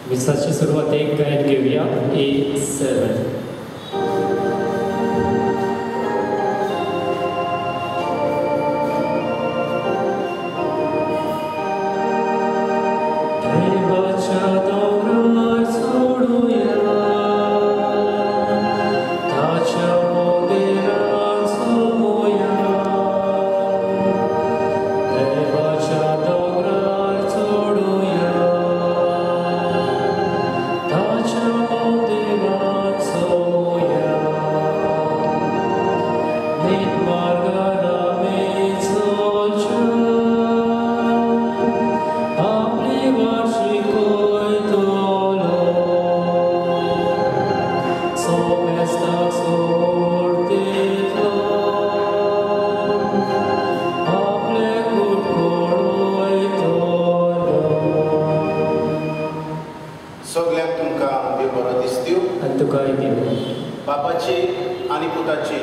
विसाची सुरुवात एक गायन घेऊया A7. बापाची आणि पुताची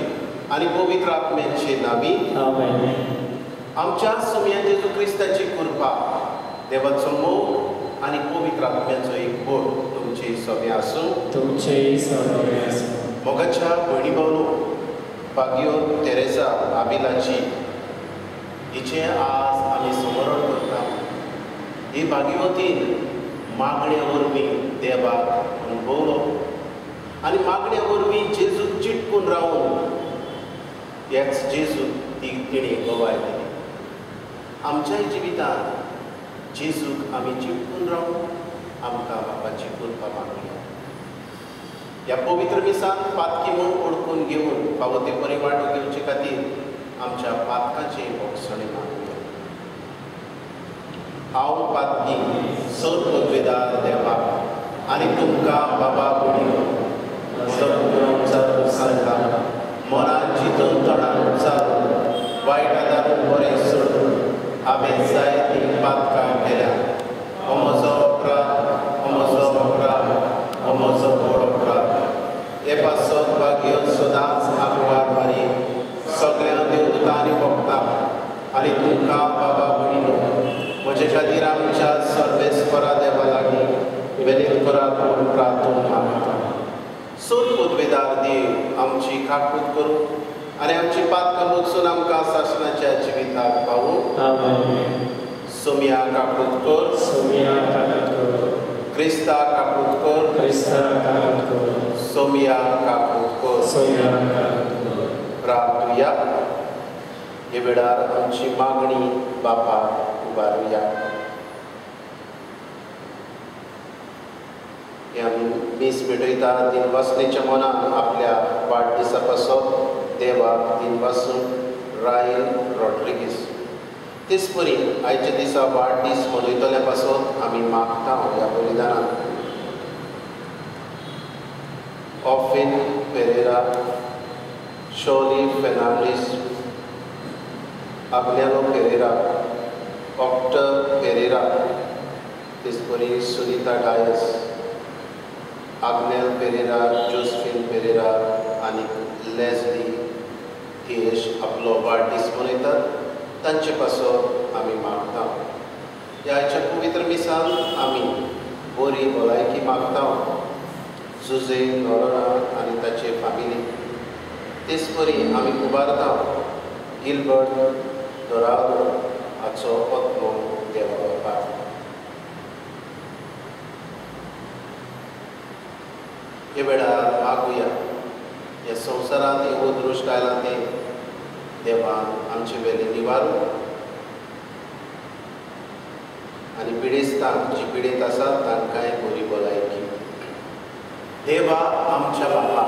आणि पवित्र आत्म्याची नावी आमेन. आमच्या सुमया जेजू क्रिस्ताची कृपा, देवाचो मोग आणि पवित्र आत्म्याचो एक बोट तुमचे सगळे आसूं. मोगाच्या भयणी भावनो भाग्यो तेरेसा आबिलाची हिचे आज आमी स्मरण करता. ही भाग्यवतीन मागण्या वरवीं देवाक अनुभवलो आणि मागण्या वरवीं जेजूक चिटकून रावून ह्याच जेजूक तिणे गोवाय दिली. आमच्या जिवितांत जेजूक आमी चिटकून रावून आमकां बापाची कृपा मागली. ह्या पवित्र मिसान पातकी म्हूण ओळखून घेवन फावो ते बरे वाटो घेवचे खातीर आमच्या पातकाचे मोक्षणे मागूया. हांव पातकी सर पदवेदार देवा आनी तुमकां बाबा बुडी सांगता, मनात चिंतून तोंडान चालून वायट आदारून बरें सोडून हांवें जायतीं पातकां केल्या. हो म्हजो अपराध, हो म्हजो अपराध, हो म्हजो व्हड अपराध. हे पासत भाग्य सदांच आग्वाद मारी सगळ्या देवदूतांनी भोगता आनी तुमकां बाबा भयणीनो म्हजे खातीर आमच्या सर्वेस्परा देवा लागीं वेलीत करात म्हूण प्रार्थना मागता. सोद पदवेदार देव आमची काकूत करूं आनी आमची पातकां मोगसून आमकां शासनाच्या जिविताक पावूं. सोम्या काकूत कर, क्रिस्ता काकूत कर, सोम्या काकूत कर. प्रार्थुया. हे वेळार आमची मागणी बापाक उबारुया. हे आमी मीस भेटयता दिनवासनेच्या मनान आपल्या वाडदिसा पासत देवाक दिनवासून रायल रॉड्रिगीस. तेच परी आयच्या दिसा वाडदीस मनयतल्या पासत आमी मागता ह्या बलिदानान ऑफिन पेरेरा, शोली फेर्नांडीस, आग्नेलो पेरेरा, ऑक्टर पेरेरा, तेच परी सुनीता डायस, आग्नेल पेरेरा, जोसेफीन पेरेरा आनी लेस्ली केश आपलो वाडदीस मनयतात. तांचे पासत आमी मागता. ह्या आयच्या पवित्र मिसान आमी बरी भलायकी मागता. जुजे नोरोना आनी ताचे फामिली. तेच परी आमी उबारता गिलबर्ट दोरादो हाचो आत्मो देवा बापा. हे वेळार मागुया ह्या संवसारांत येवो दृश्ट आयला ते देवान आमचे वेले निवारून आनी पिडेस्तांक जी पिडेत आसात तांकांय बरी भलायकी. देवा आमच्या बापा,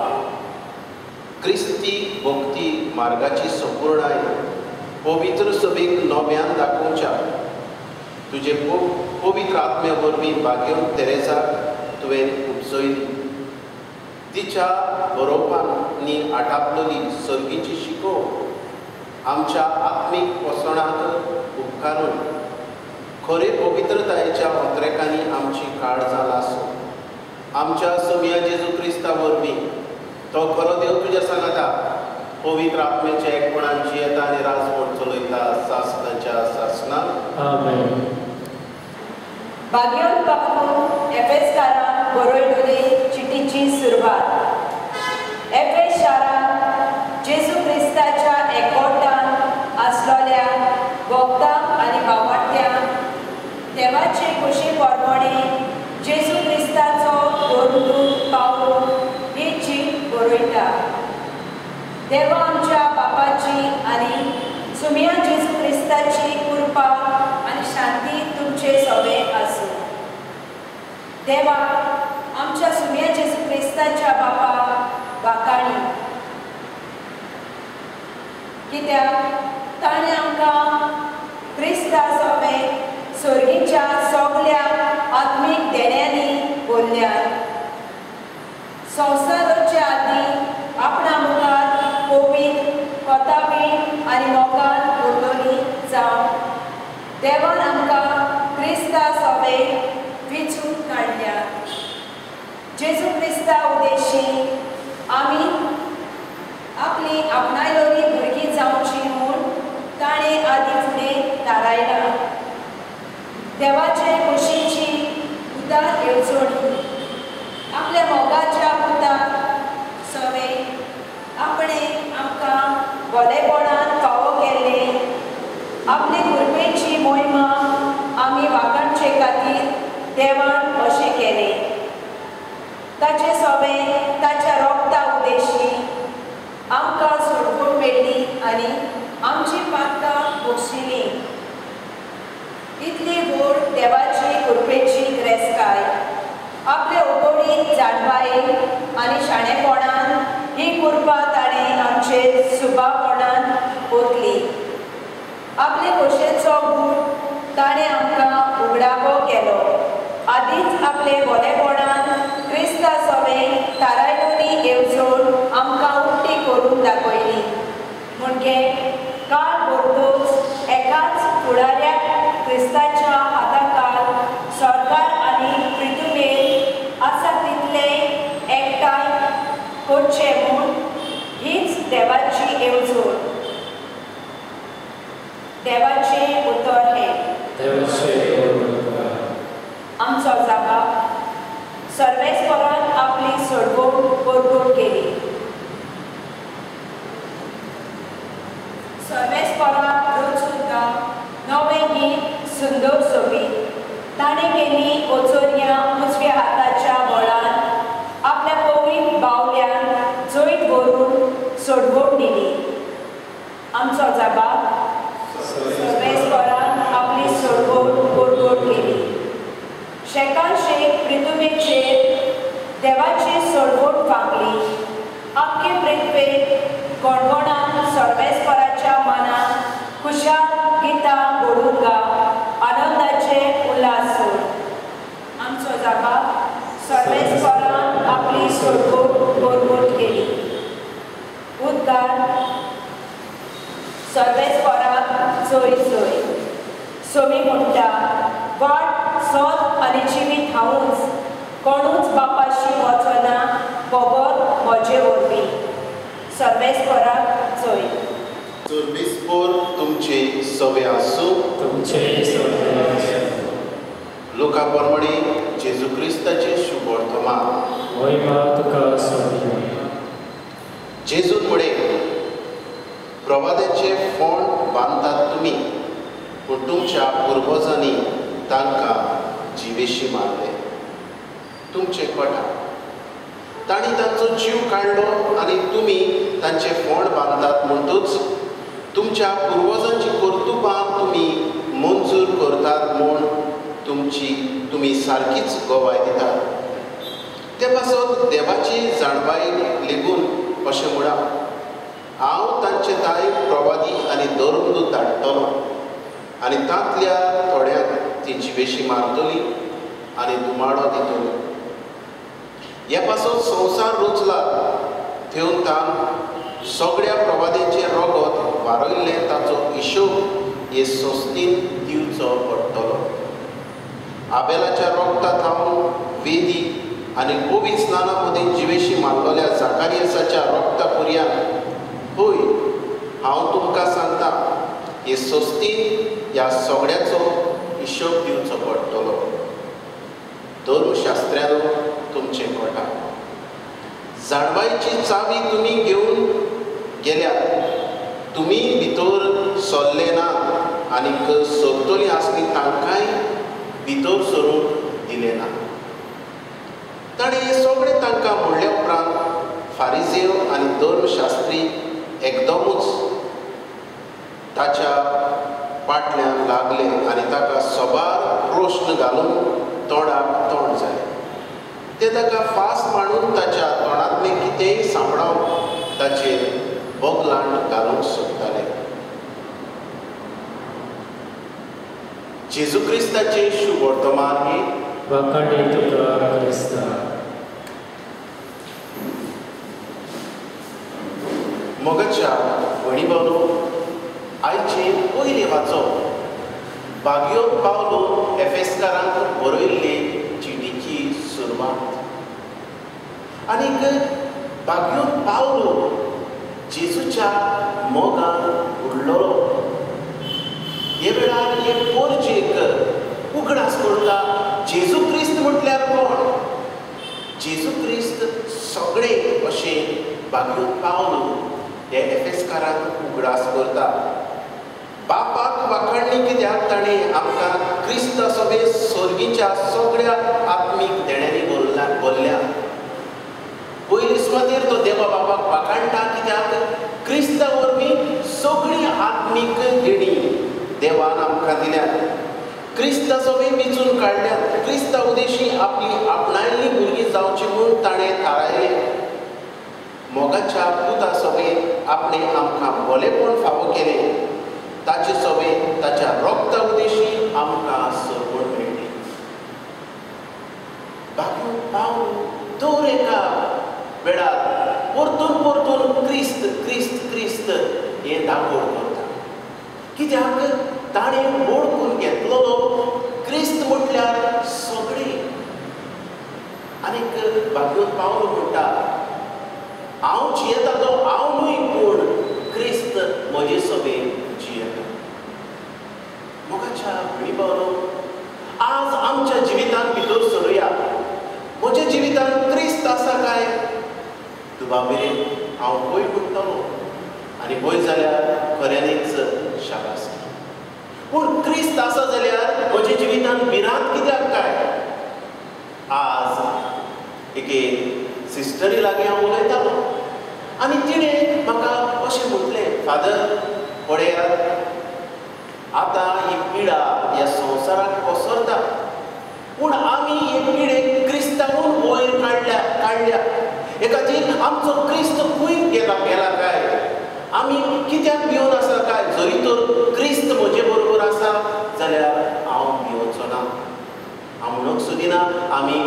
क्रिस्ती भक्ती मार्गाची संपूर्णाय पवित्र सभेक नव्यान दाखोवच्या तुजे पवित्र आत्म्या वरवीं भाग्यवंत तेरेसाक तुवें उपजयली. तिच्या बरोवपांनी आटापलेली सर्गीची शिकोव आमच्या आत्मीक पोसणाक उपकारून खरे पवित्रतायेच्या अंतरेकांनी आमची काळजां लासूं. आमच्या सोम्या जेजू क्रिस्ता वरवीं तो खरो देव तुज्या सांगाता पवित्र आत्म्याच्या एकपणान जियेता आनी राजवट चलयता शासनाच्या शासनाक. आमेन. भाग्यवंत बापू एफेसकारांक बरयलेली चिठीची सुरवात। एफेस शारांत जेजू क्रिस्ताच्या एकवटान आसलेल्या भक्तांक आनी भावार्थ्यांक देवाचे खुशी परमणे जेजू क्रिस्ताचो दोरदूत पावलो ही चीट बरयता। देवा आमच्या बापाची आनी सुमया जेजू क्रिस्ताची कृपा आनी शांती तुमचे सगळे आसूं। देवा आमच्या सुमया जेजू क्रिस्ताच्या बापाक वाखाणी, कित्याक ताणें आमकां क्रिस्ता समेत स्वर्गीच्या सगळ्या आत्मीक देण्यांनी भरल्यात। संवसाराच्या आदीं आपणा मुखार कोवीद कोताबीण आनी मोगान उरलोली जावन देवान आमकां क्रिस्ता समेत वेंचून काडल्या। जेजू क्रिस्ता उद्देशी आमी आपली आपणायलोली भुरगीं जावची म्हूण ताणें आदीं फुडें थारायलां। देवाचे खुशीची उदार येवजणी आपल्या मोगाच्या पुताक समेत आपणें आमकां भलेपणान फावो केल्ले आपले कृपेची मोहिमा आमी वाखाणचे खातीर देवान अशें केलें। ताचे सवें ताच्या रोगता उद्देशी आमकां सोडवून मेळ्ळी आनी आमची पातकां बक्षिली। इतली व्हड देवाची कृपेची ग्रेस्काय आपले ओगोडीत जाणवाये आनी शाणेपणान ही कृपा ताणें आमचेर सुभावपणान ओतली। आपले खोशेचो गूण ताणें आमकां उगडावो केलो। आदींच आपले भलेपणान क्रिस्ता समेत थारायलोली येवजण आमकां उक्ती करून दाखयली। म्हणजे काळ भरतूच एकाच फुडाऱ्याक क्रिस्ताच्या हाताखाल सरकार आनी पृथ्वीर आसा तितले एकठांय करचे म्हूण हीच देवाची येवजण। देवाचें उतर हें आमचो जाबाब सर्वेस्परान आपली सोडवण परगट केली। सर्वेस्परान रोज सुद्दां नवें गीत सुंदर सोबीत ताणें केली ओचोऱ्या उजव्या हाताच्या बळान आपल्या पवित्र बावल्यान जैत भरून सोडवण दिली। आमचो जाबाब सर्वेस्परान आपली सोडवण परगट केली। शेकान शेक पृथ्वीचेर देवाची सोडवण फांकली। आख्खे पृथ्वेक गणगणान सर्वेस्पराच्या मनान खुशाल गितां घडून गा आनंदाचे उल्हास सोड। आमचो जाबाब सर्वेस्परान आपली सोडवण परगट केली। उद्गार सर्वेस्पराक चोय चोय। सोमी म्हणटा वाट सोत आनी जिवीत हांवूच, कोणूच बापाशी वचना बोगोत म्हजे वरवीं। सर्वेस्पराक चोय। सर्वेस्पर तुमचे सवे आसूं। लोका परमणे जेजू क्रिस्ताचे शुभ वर्तमान। जेजून म्हणे प्रवाद्याचे फोंड बांदतात तुमी, पूण तुमच्या पुर्वजांनी तांकां जिवेशी मारले। तुमचे कोटा तांणी तांचो जीव काडलो आनी तुमी तांचे फोंड बांदतात म्हणटूच तुमच्या पुर्वजांची कर्तुबां तुमी मंजूर करतात म्हूण तुमी सारकीच गोवाय दितात। ते पासत देवाची जाणवाय लेगून अशें म्हणा, हांव तांचे ताय प्रवादी आनी दोरदूत धाडटलों आनी तांतल्या थोड्यांक ती जिवेशी मारतली आनी दुमाडो दितली। हे पासत संवसार रुचला थेवन तान सगळ्या प्रवाद्यांचेर रगत वारयल्लें ताचो हिशोब हे सोंस्तीन दिवचो पडटलो। आबेलाच्या रोगतांत हांव वेदी आनी पवित्र स्नाना मदीं जिवेशी मारलेल्या जाकारियासाच्या रोगता पर्यान हय हांव तुमकां सांगता हे सोंस्तीन ह्या सगळ्याचो हिशोब दिवचो पडटलो। धर्मशास्त्रांनो तुमचे कोटा जाणवायची चावी तुमी घेवन गेल्यात तुमी भितर सरले ना आनीक सोदतलीं आसलीं तांकांय भितर सरूंक दिले ना. ताणें हें सगळें तांकां म्हणले उपरांत फारिजेव आनी धर्मशास्त्री एकदमूच ताच्या फाटल्यान लागले आनी ताका सोबार प्रश्न घालून तोंडाक तोंड जालें. ते ताका फास मारून ताच्या तोंडांतलें कितेंय सांबाळून ताचेर बोगलांड घालूंक सोदताले. जेजू क्रिस्ताचें शुभ वर्तमान हे वाखाणे तुका क्रिस्ता. मोगाच्या भणी भावनो आयचे पयले वाचप बागयो पावलो एफेसकारांक बरयल्ले चिठीची सुरवात. आनीक बागयो पावलो जेजूच्या मोगान उरलो. हे वेळार हे पोरचेक उगडास करता जेजू क्रिस्त म्हटल्यार कोण. जेजू क्रिस्त सगळे अशें बागयो पावलो हे एफेसकारांक उगडास करता. बापाक वाखाणणी कित्याक ताणें आमकां क्रिस्त सभे सर्गीच्या सगळ्या आत्मीक देण्यांनी भरल्या. पयली सुवातेर तो देवा बापाक वाखाणटा कित्याक क्रिस्ता वरवीं सगळीं आत्मीक देणी देवान आमकां दिल्यात. क्रिस्ता सभे वेंचून काडल्यात. क्रिस्ता उदेशी आपली आपणायल्लीं भुरगीं जावची म्हूण ताणें थारायलें. मोगाच्या पुता सभेन आपणें आमकां भलेपण फावो केलें. ताचे सभेन ताच्या रोगता उदेशी आमकां सरवण मेळ्ळी. बागयो पावलो दर एका वेळार परतून परतून क्रिस्त क्रिस्त क्रिस्त हें दाखोवड करता. कित्याक ताणें ओळखून घेतलो क्रिस्त म्हटल्यार सगळें. आनीक बागयो पावलो म्हणटा हांव जियेता तो हांव न्हय पूण क्रिस्त म्हजे सभेन जियेता. मोगाच्या भणी भावनो आज आमच्या जिवितांत भितर सरुया. म्हज्या जिवितांत क्रिस्त आसा काय दुबा मेरेन हांव भंय म्हणटलो आनी भंय जाल्यार खऱ्यांनीच शाबास. पूण क्रिस्त आसा जाल्यार म्हज्या जिवितांत भिरांत कित्याक काय. आज एके सिस्टरी लागीं हांव उलयतालो आनी तिणें म्हाका अशें म्हटलें फादर पळयात आतां ही पिडा ह्या संवसाराक पसरता पूण आमी हे पिडेक क्रिस्तावून वयर काडल्या. हे खातीर आमचो क्रिस्त खंय गेला काय आमी कित्याक भिवन आसा काय. जरी तर क्रिस्त म्हजे बरोबर आसा जाल्यार हांव भिवचो ना. हांव म्हणूंक सोदिना आमी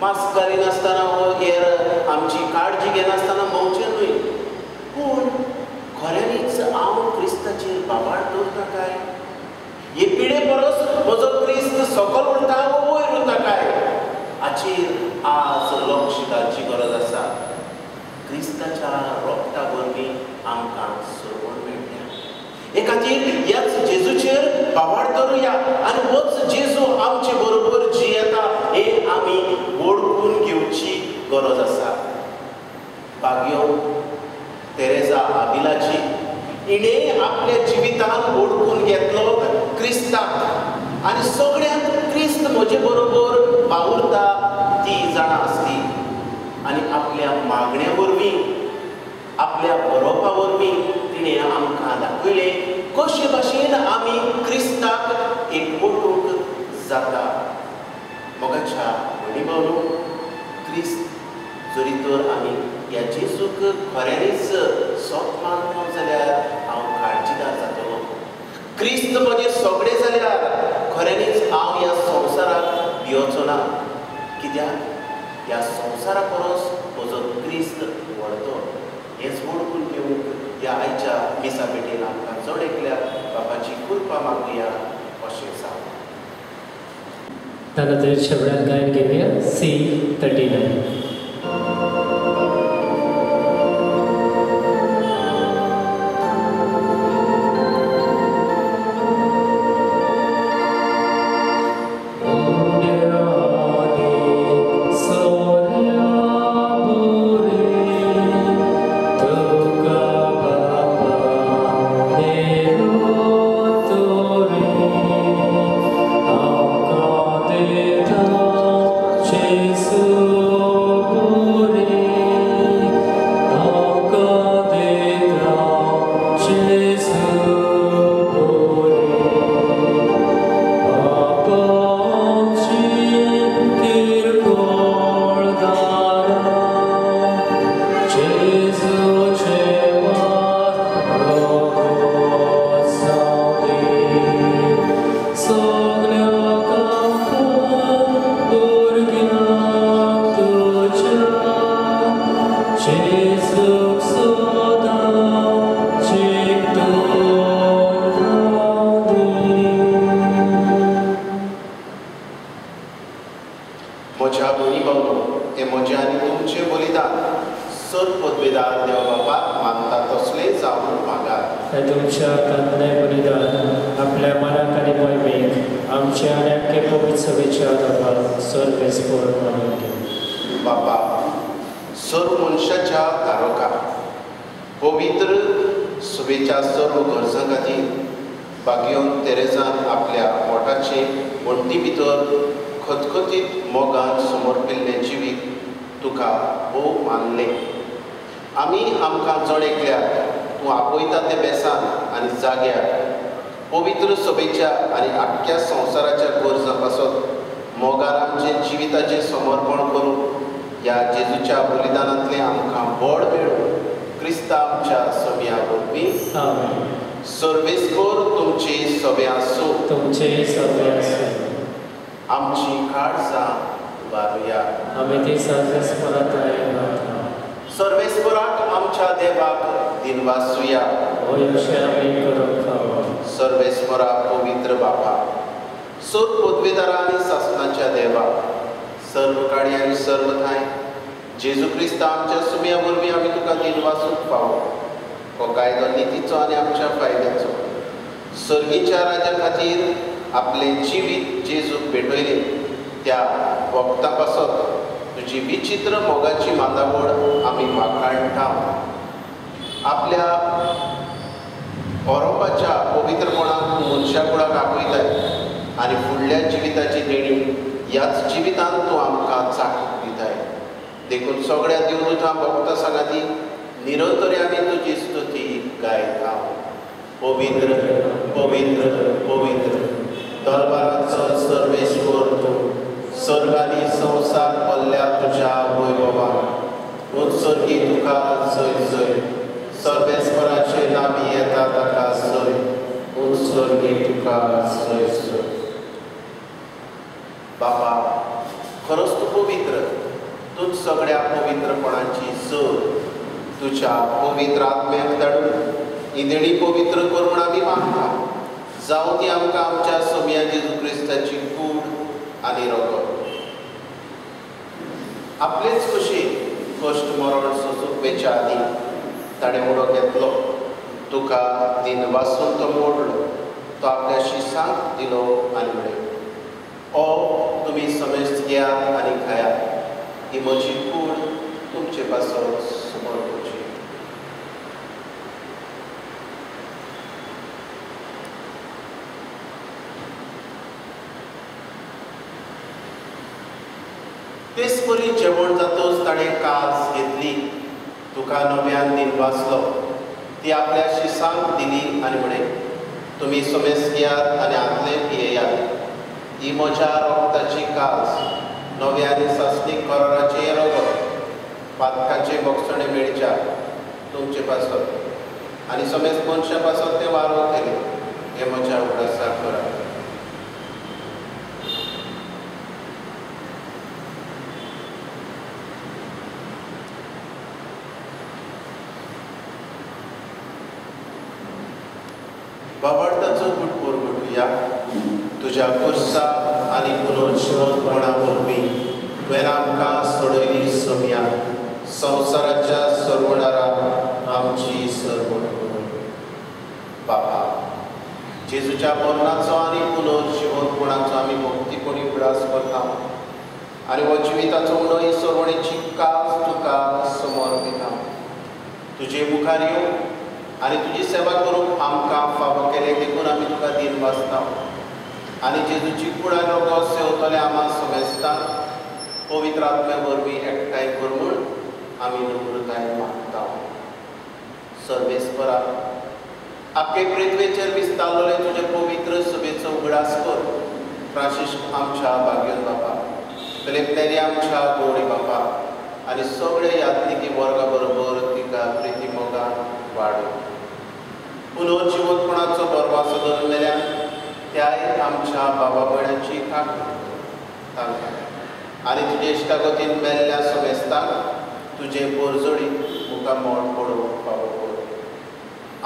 मास्क घालिनासतना हेर आमची काळजी घेनासतना भोंवचें न्हय. पूण खऱ्यांनीच हांव क्रिस्ताचेर बाबाड दवरता काय. हे पिडे परस म्हजो क्रिस्त सकल उरता वो वयर उरता काय हाचेर आज लक्ष घालची गरज आसा. क्रिस्ताच्या रोगता वरवीं आमकां सरवण मेळटा. हे खातीर ह्याच जेजूचेर बाबाड दवरुया आनी होच जेजू आमचे बरोबर जियेता हे आमी ओळखून घेवची गरज आसा. बागयो तेरेजा आबिलाची इणें आपल्या जिवितांत ओळखून घेतलो क्रिस्ताक आनी सगळ्यांत क्रिस्त म्हजे बरोबर वावुरता ती जाणा आसली. आनी आपल्या मागण्या वरवीं आपल्या बरोवपा वरवीं तिणें आमकां दाखयलें कशे भाशेन आमी क्रिस्ताक एकवटूंक जाता. मोगाच्या भणी भावनो क्रिस्त जरी तर आमी ह्या जेजूक खऱ्यांनीच सोत मानलो जाल्यार हांव काळजीदार जातलो. क्रिस्त म्हजें सगळें जाल्यार खऱ्यांनीच हांव ह्या संवसाराक भिवचो ना. कित्याक ह्या संवसारा परस म्हजो क्रिस्त व्हडतो. हेंच ओळखून घेवंक ह्या आयच्या मिसा पेटेन आमकां चड एकल्याक बापाची कृपा मागुया अशें सांग. ताका तर शब्दांत गायन घेवया C39. Oh म्हज्या भयणी भावनो, हे म्हजें आनी तुमचें बलिदान सर पदवेदार देव बापाक मानता तसलें जावून मागात. हे तुमच्या तन्ने बलिदान आपल्या मनाक आनी मोहिमेक आमच्या आनी आख्खे पवित्र सभेच्या आदाराक सर्वेस्पर मानून घेऊ. बापा, सर्व मनशाच्या तारका पवित्र सभेच्या सर्व गरजां खातीर बागयोन तेरेजान आपल्या पोटाचे वण्टी भितर खतखतीत मोगान समर्पिल्लें जिवीक तुका भोव मानले. आमी आमकां जण एकल्याक तूं आपयता ते बेसान आनी जाग्यार पवित्र सभेच्या आनी आख्ख्या संवसाराच्या गरजां पासत मोगान आमचें जिविताचें समर्पण करून ह्या जेजूच्या बलिदानांतलें आमकां बळ मेळून क्रिस्ता आमच्या सभ्या वरवीं आमेन. सर्वेस्पर तुमची सभे आसूं. तुमचे सभे आसूं. आमची काळजां उबारुया. आमी ती सर्वेस्परांत आयल्यात. सर्वेस्पराक आमच्या देवाक दिनवासुया. होय अशें आमी करप खावप. सर्वेस्परा पवित्र बापा, सर्व पदवेदारा आनी शासनाच्या देवा, सर्व काळी आनी सर्व थाय जेजू क्रिस्ता आमच्या सुम्या वरवीं आमी तुका दिनवासूक फावो. हो कायदो नितीचो आनी आमच्या फायद्याचो. सर्गीच्या राजा खातीर आपलें जिवीत जेजूक भेटयले त्या वखदा पासत तुजी विचित्र मोगाची मांदावळ आमी वाखाणटा. आपल्या ओरोपाच्या पवित्रपणाक मनशा कुळाक आपयताय आनी फुडल्या जिविताची देणी ह्याच जिवितांत तूं आमकां चाखूंक दिताय. देखून सगळ्या देवदूतां भक्ता सांगाती निरंतरी आमी तुजी स्तुती गायता. पवित्र पवित्र पवित्र दरबाराचो सर्वेस्वर तूं, सर्ग आनी संवसार पल्ल्या तुज्या वैभवान उत्सर्गी तुका जय जय. सर्वेस्पराचे नामी येता ताका जय. उत्सर्गी तुका जय जय. बापा, खरोच तूं पवित्र. तूंच सगळ्या पवित्रपणाची जर तुज्या पवित्र आत्म्याक धाडून ही देणी पवित्र करून आमी मागता. जावं ती आमकां आमच्या सोम्या जेजू क्रिस्ताची कूड आनी रगत. आपलेच कुशीन कश्ट मरण सोंसूंक वेच्या आदी ताणें उडो घेतलो. तुका दिन वाचून तो मोडलो. तो आपल्या शिसांक दिलो आनी म्हणलें, ओ तुमी समेस्त घेयात आनी खायात. ही म्हजी कूड तुमचे पासत समर्पची. तेच परी जेवण जातच ताणें कास घेतली. तुका नव्यान दिन वाचलो. ती आपल्या शिसांक दिली आनी म्हणें, तुमी समेस्त घेयात आनी आदले पियेयात. ही म्हज्या रोगताची कास, नव्या आनी सासणीक कराराचें रगत, पातकाचे भक्षणे मेळच्या तुमचे पासत आनी समेस्त मनशा पासत तें वारो केलें. हें म्हज्या उगडासाक करा. बाबार्ताचो गुटपूर घडुया. तुज्या कुर्सा आनी पुनर्जीवनपणा वरवीं तुवें आमकां सोडयली सोम्या संवसाराच्या सर्वणाराक आमची सरवण कर. बापा, जेजूच्या मरणाचो आनी पुनर्जीवनपणाचो आमी भक्तीपणी उगडास करता आनी हो जिविताचो उणो ही सरवणेची कास तुका समर्पिता. तुजे मुखार येवं आनी तुजी सेवा करूंक आमकां फावो केले देखून आमी तुका दिन वाचता. आनी जेजूची कूड आनी रगत सेवतले आम्हा समेस्तांक पवित्र आत्म्या वरवीं एकठांय कर म्हूण आमी नम्रताय मागता. सर्वेस्परा, आख्खे पृथ्वेचेर विस्तारलेले तुजे पवित्र सभेचो उगडास कर. फ्रांसिस्क आमच्या बागयोन बापा, फिलिप नेरी आमच्या गवळी बापा आनी सगळे यात्रिकी वर्गा बरोबर तिका प्रिती मोगान वाडय. पुनर्जीवनपणाचो बरवासो धरलेल्या त्याय आमच्या बाबा भयणांची तांकां आनी तुजे इश्टागतीन मेल्ल्या समेस्तांक तुजे परजोडी मुखार मोड पडोवंक फावो कर.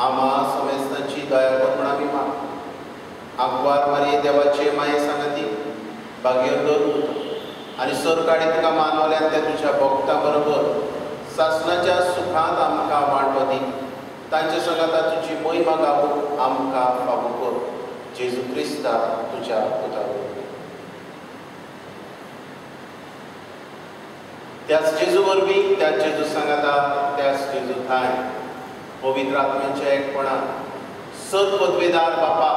आम्हा समेस्तांची दया कर म्हूण आमी मागता. आंकवार मारये देवाचे माये सांगाती बागयोन दवरून आनी सरकाळी तुका मानवल्यान ते तुज्या भक्तां बरोबर सासणाच्या सुखांत आमकां वांटो दी. तांचे संगता तुजी महिमा गावूंक आमकां फावो कर. जेजू क्रिस्ता तुज्या पुता वरवीं. त्याच जेजू वरवीं, त्याच जेजू सांगाता, त्याच जेजू थाय पवित्र आत्म्याच्या एकपणान सत पदवेदार बापा,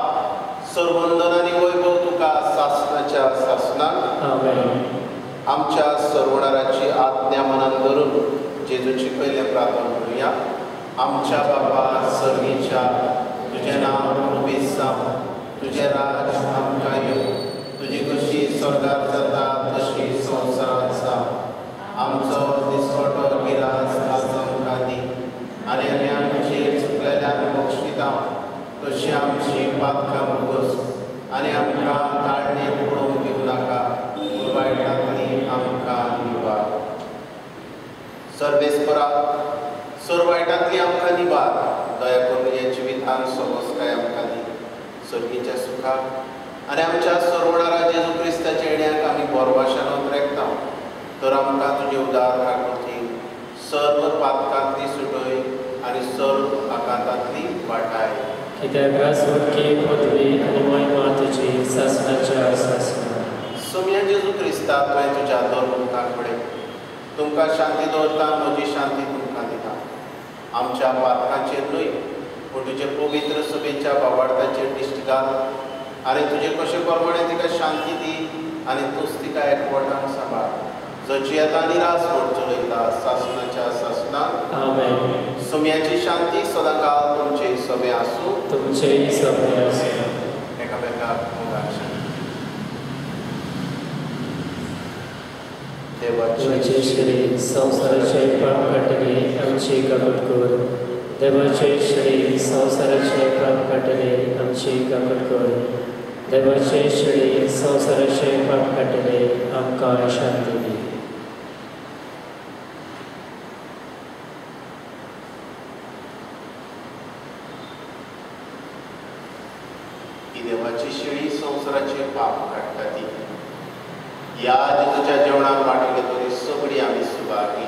सर्वंदन आनी वैभव तुका सासणाच्या सासणाक आमच्या सर्वणाराची आज्ञा मनान धरून जेजूची पयले प्रार्थना करुया. आमच्या बापा सर्गीच्या, तुजें नांव पवित्र जावं, तुजें राज आमकां येवं, तुजी कशी स्वर्गांत जाता तशी संवसारांत जावं. आमचो दिसवटो गिरास आज आमकां दी, आनी आमी आमचेर चुकलेल्यान बक्षिता तशी आमची पातकां भोगोस, आनी आमकां ताळणेंत पडोवंक दिवं नाका, पूण वायटांतली आमकां निवार. सर्वेस्परा, सर वायटांतली आमकां निवार. दया करून हे जिवितांत समस्काय आमकां दी. सर्गीच्या सुखाक आनी आमच्या सर्वणारा जेजू क्रिस्ताच्या येण्याक आमी बोरवाशान रेखता. तर आमकां तुजे उदार काकुती सर्व पातकांतली सुटय आनी सर्व आकांतांतली वाटाय. कित्याक रासवटकी पदवी आनी महिमा तुजी सासणाच्या सासणाक. सोम्या जेजू क्रिस्ता तुवें तुज्या दोरमुखाक पडय. तुमकां शांती दवरता, म्हजी शांती तुमकां दिता. आमच्या पातकांचेर न्हय पूण तुजे पवित्र सभेच्या बाबार्थाचेर दिश्ट घाल, आनी तुजे कशे प्रमाणे तिका शांती दी, आनी तूंच तिका एकवटान सांबाळ. जची येता निराश म्हूण चलयता सासणाच्या सासणाक. आमेन. सोम्याची शांती सदांकाळ तुमचे सभे आसूं. तुमचेय सभे आसूं. एकामेकाक मोगाक शांती. देवाचे श्री संसाराचे पाप काटले आमची कापट कर. देवाचे श्री संसाराचे पाप काटले आमची कापट कर. देवाचे श्री संसाराचे पाप काटले आमकां शांती दी. देवाची शिळी संसाराचे पाप काडटा ती. या जेजूच्या जेवणाक वांटले तरी सगळीं आमी सुवाळी.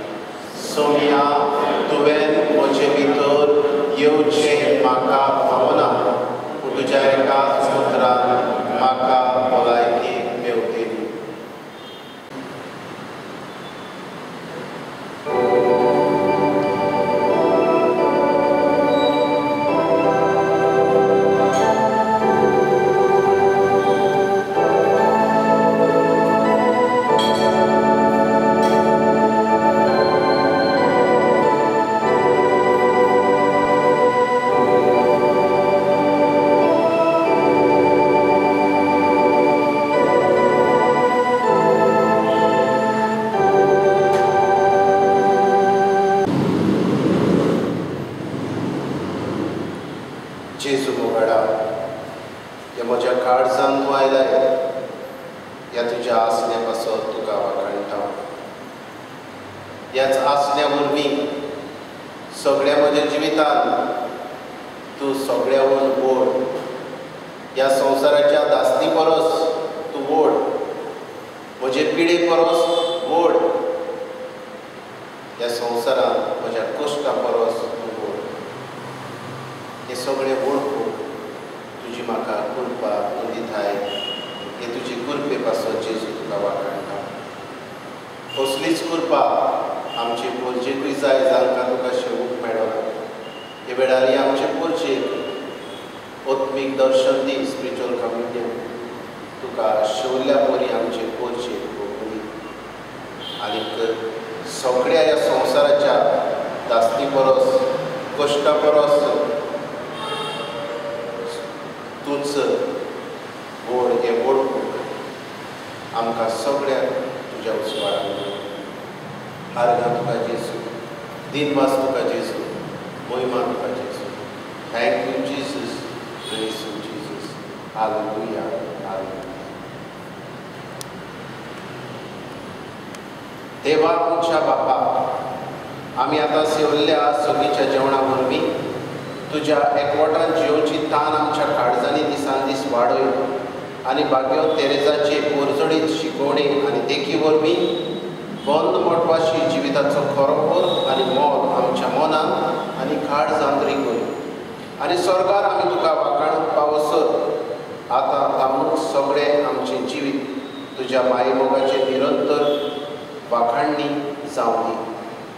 सोम्या, तुवें म्हजे भितर येवचें म्हाका भावना, पूण तुज्या एकाच पुत्रान म्हाका भलायकी मेवकेली. जेजू मोगडा, हे म्हज्या काळजांत तूं आयलाय, ह्या तुज्या आसण्या पासत तुका वाखणटा. ह्याच आसण्या वरवीं सगळ्या म्हज्या जिवितांत तूं सगळ्याहून व्हड. ह्या संवसाराच्या दास्ती परस तूं व्हड, म्हजे पिडे परस व्हड. ह्या संवसारांत म्हज्या कश्टा परस तूं व्हड. हे सगळें वळखून तुजी म्हाका कृपा तूं दिताय. हे तुजी कृपे पासत जेजू तुका वाखणटा. कसलीच कृपा आमचे पोरजेकूय जाय जांकां तुका शेवूंक मेळना. हे वेळार आमचे पोरजेक आत्मीक दर्शन दी. स्पिरिच्युअल कम्युनियन तुका शेवल्या परी आमचे पोरजेक भोगली. आनीक सगळ्या ह्या संवसाराच्या दास्ती परस कश्टा परस तूंच व्हड हे वळखूंक आमकां सगळ्यांक तुज्या उसवाडान हारगां तुका जेजू, दिनवास तुका जेजू, महिमा तुका जेजू. Thank you Jesus, praise you Jesus. Hallelujah, hallelujah. देवा आमच्या बापा, आमी आतां सेवल्ल्या सगळीच्या जेवणा वरवीं तुज्या एकवटान जेवची तान आमच्या काळजांनी दिसान दीस वाडय. आनी भाग्यो तेरेजाचे पोरजोडीत शिकवणे आनी देखी वरवीं बंद मोटवाशी जिविताचो खरोखर आनी मोल आमच्या मनांत आनी काळजांत रिकोय आनी स्वर्गार आमी तुका वाखाणूंक पावसर आतां तावूंच सगळें आमचें जिवीत तुज्या माये मोगाचे निरंतर वाखाणणी जावं दी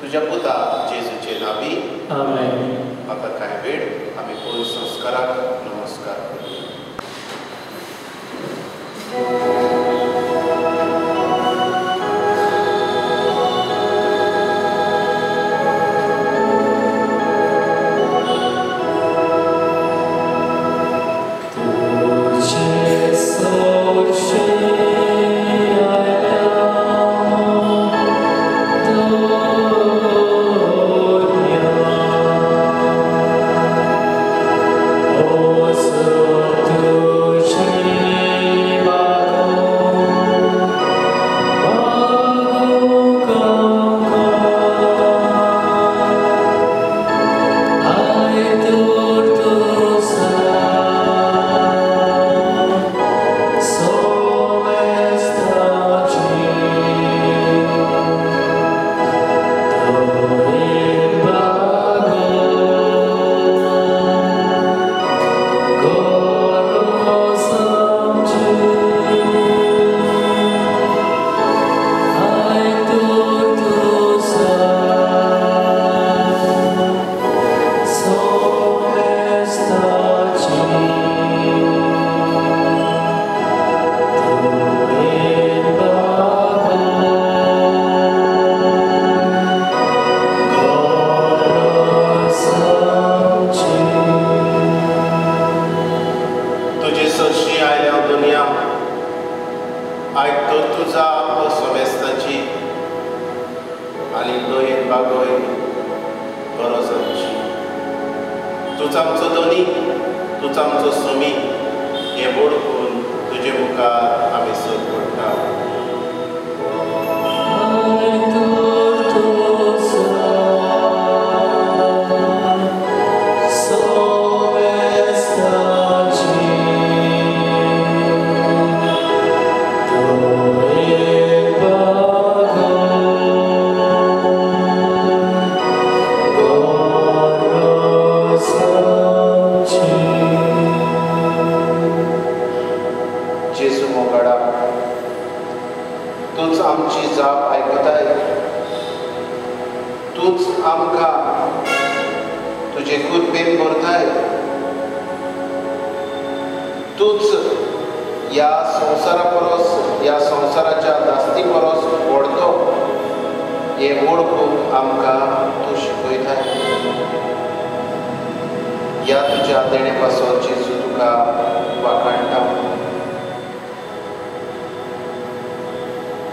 तुज्या पुता जेजूचे नांवी आमेन. आतां कांय वेळ आमी पवित्र संस्काराक नमस्कार करूया.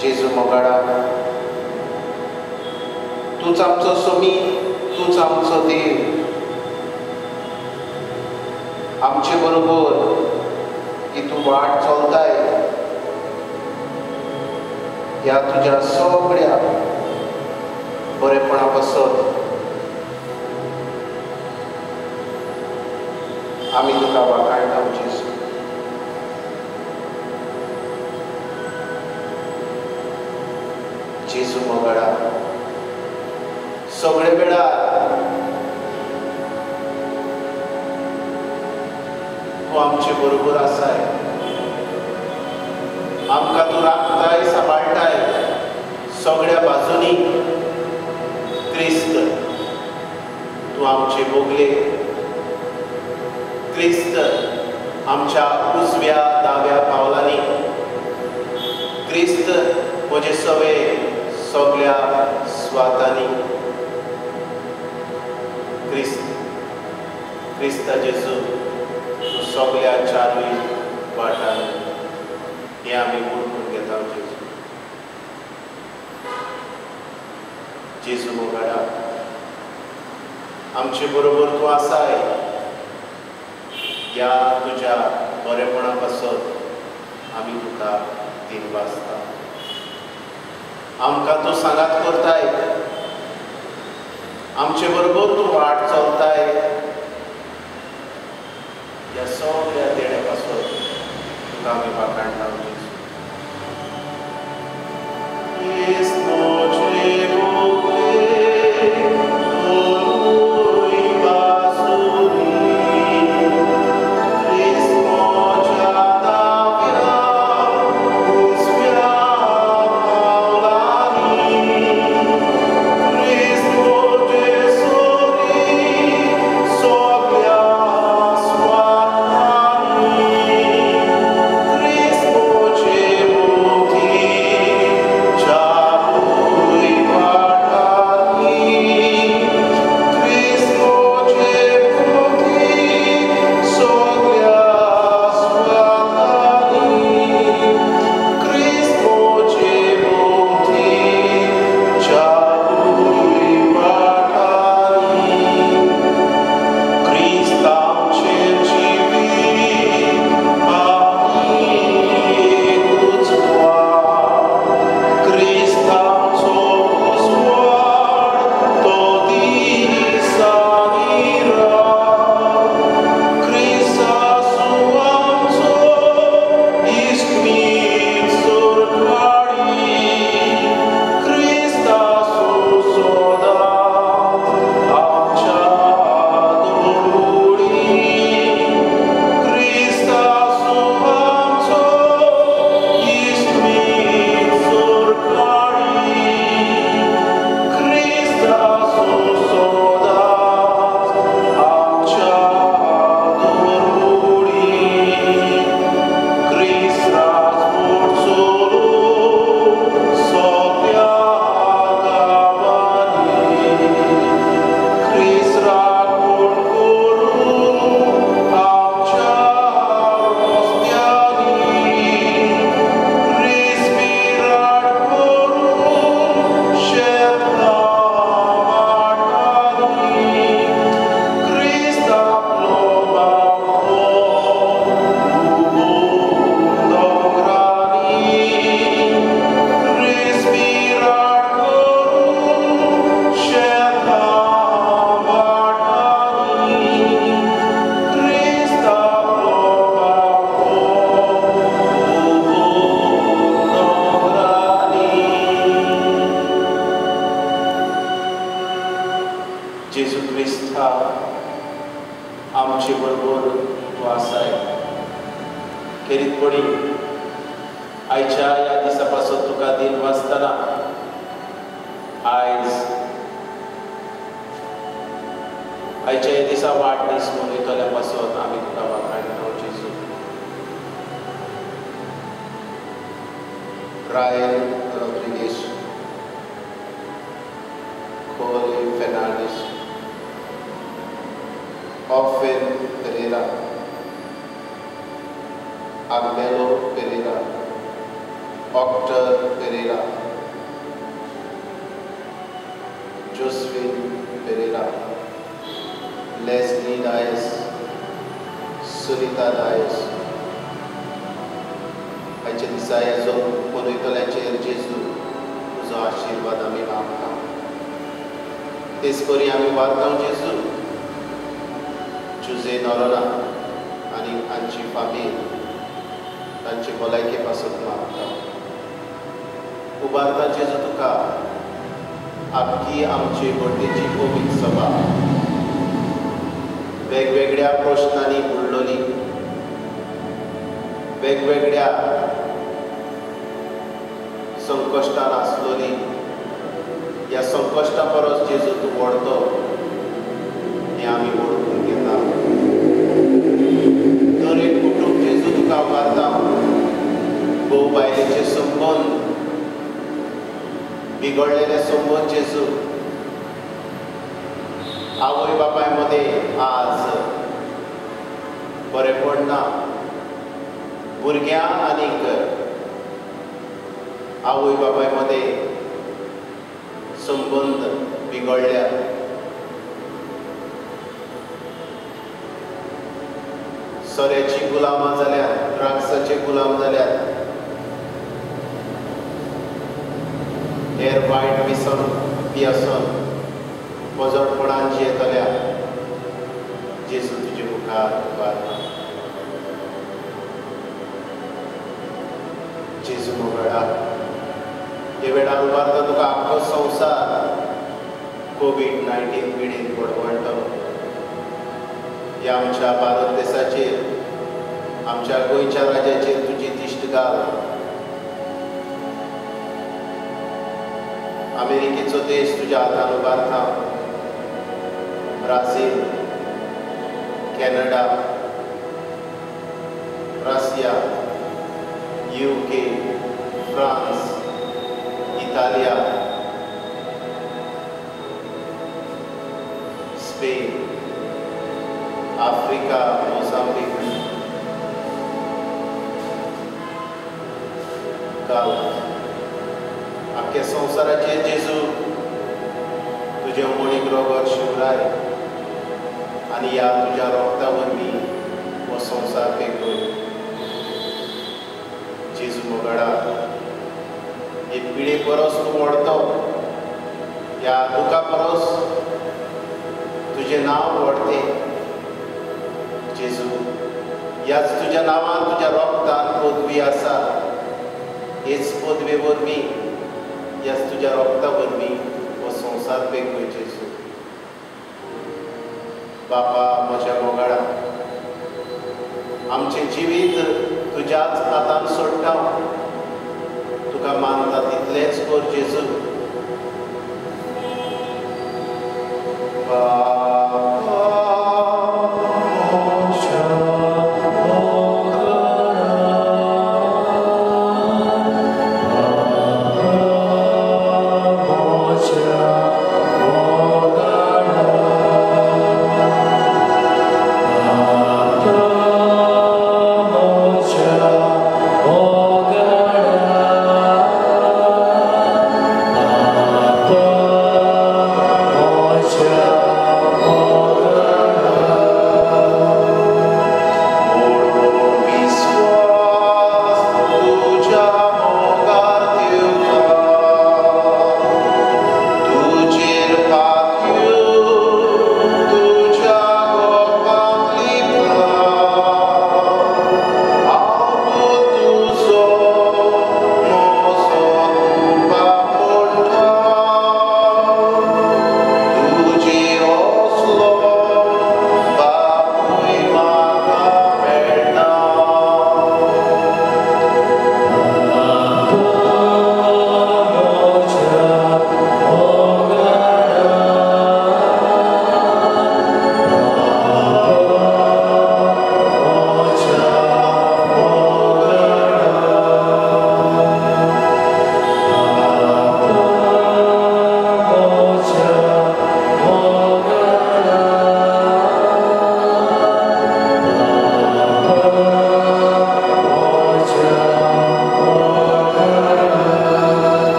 जेजू मोगाडा तूच आमचो स्वामी, तूच आमचो देव. आमचे बरोबर की तूं वाट चलताय ह्या तुज्या सगळ्या बरेपणा पासत आमी तुका वाखाणटा जेजू. जेजू मोगाडा सगळे वेळार तूं आमचे बरोबर आसाय. आमकां तूं राखताय, सांबाळटाय सगळ्या बाजूनी. क्रिस्त तूं आमचे बोगले. क्रिस्त आमच्या उजव्या दाव्या पावलांनी. क्रिस्त म्हजे सवे सगळ्या स्वातांनी. क्रिस्त जेजू तूं सगळ्या चारूय वाटांनी. हें आमी ओळखून घेता जेजू. जेजू मोगाडा आमचे बरोबर तूं आसाय. ह्या तुज्या बरेपणा पासत आमी तुका दिनवासता. आमकां तूं सांगात करताय. आमचे बरोबर तूं वाट चलताय. ह्या सगळ्या देण्या पासत तुका आमी वाखाणटा जेजू. जेजू क्रिस्ता आमचे बरोबर तूं आसाय. खेरीतपणी आयच्या ह्या दिसा पासून तुका दिन वाचतना आयच्या ह्या दिसा वाडदीस मनयतल्या पासून आमी तुका वाखाणटा जेजू. रायल Rodriguez, Jorge Fernandes, Ofen Pereira, Agnello Pereira, Octor Pereira, Josephine Pereira, Leslie Dias, Sunita Dias. आयच्या दिसा ह्याचो मनयतल्याचेर जेजू तुजो आशिर्वाद आमी मागता. तेच परी आमी वारतां जेजू जुजे नोरोना आनी तांची फामील तांचे भलायके पासून मागता. उबारता जेजू तुका आख्खी आमची बर्थडेची पवित्र सभा वेगवेगळ्या प्रश्नांनी बुडलोली, वेगवेगळ्या संकश्टान आसलोली. ह्या संकश्टा परस जेजू तूं व्हडतो हें आमी वळखून घेता. दर एक कुटूंब जेजू तुका उबारता. घोव बायलेचे संबंद, बिगडलेले संबंद जेजू आवय बापाय मदें आज बरें पडना. भुरग्यां आनीक आवय बापाय मदें संबंद बिगडल्या. सोऱ्याची गुलामां जाल्यात, ड्रग्साचे गुलाम जाल्यात, हेर वायट व्यसन पजडपणान जियेतल्या. जेजू तुजे मुखार उबारता. जेजू मोगळा हे वेळार उबारता तुका आख्खो संवसार कोविड-19 पिडीत बडबडलो. ह्या आमच्या भारत देशाचेर आमच्या गोंयच्या राज्याचेर तुजी दिश्ट घाल. अमेरिकेचो देश तुज्या हातान उबारता. Brazil, Canada, Russia, UK, France, इटालिया, स्पेन, आफ्रिका, मोजांबीक, घाल. आख्ख्या संवसाराचेर जेजू तुजे मोळीक रोगोर शिवराय आनी ह्या तुज्या रोगता वरवीं हो संवसार पेकय. जेजू मोगडा हे पिडे परस तूं व्हडतो. ह्या दुखा परस तुजें नांव व्हडतें. जेजू ह्याच तुज्या नांवान तुज्या रोगतान पदवी आसा. हेच पदवे वरवीं ह्याच तुज्या रोगता वरवीं हो संवसार पेकय. जेजू बापा म्हज्या मोगाळा आमचें जिवीत तुज्याच हातान सोडटा. तुका मानता तितलेंच कर जेजू.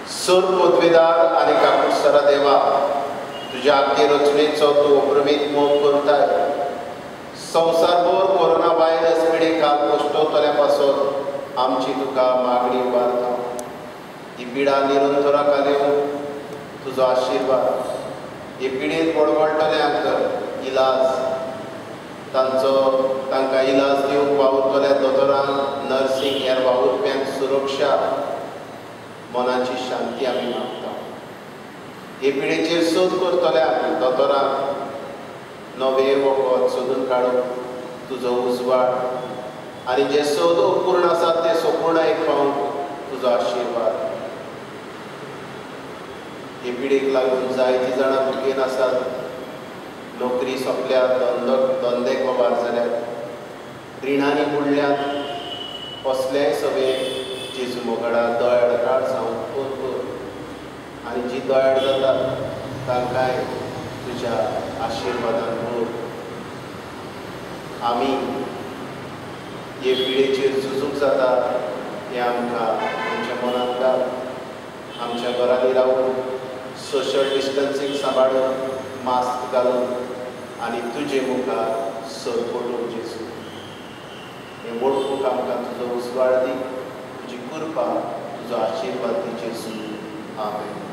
सोर पदवीदार आनी काकुटसरा देवा तुज्या आख्खे रचणेचो तूं अप्रमीत मोग करताय. संवसारभर कोरोना व्हायरस पिडे काल पोश्टोतल्या पासून आमची तुका मागणी उबारता. ही पिडा निरंतरा कालेव तुजो आशिर्वाद. हे पिडेंत बडबडटल्यांक इलाज तांकां इलाज दिवंक वावुरतल्या दोतोरांक नर्सींग हेर वावुरप्यांक सुरक्षा मनाची शांती आमी मागता. हे पिडेचेर सोद करतल्याक दोतोरांक नवे वखद सोदून काडून तुजो उजवाड आनी जे सोद अपूर्ण आसात ते सोपुर्णायेक पावूंक तुजो आशिर्वाद. हे पिडेक लागून जायतीं जाणां भुकेन आसात. नोकरी सोंपल्यात, धंदे कोबार जाल्यात, रिणांनी बुडल्यात. असलेय सगळे जेजू मोगडा दोयाड काड जावन फोन कर आनी जी दोयाड जातात तांकांय तुज्या आशिर्वादान भर. आमी हे पिडेचेर झुजूंक जाता हें आमकां आमच्या मनांत घाल. आमच्या घरांनी रावून सोशल डिस्टन्सींग सांबाळून मास्क घालून आनी तुजे मुखार सरपटून जेजू हें वळखूंक आमकां तुजो उजवाड दी. तुजी कृपा तुजो आशिर्वाद दी जेजू. आमेन.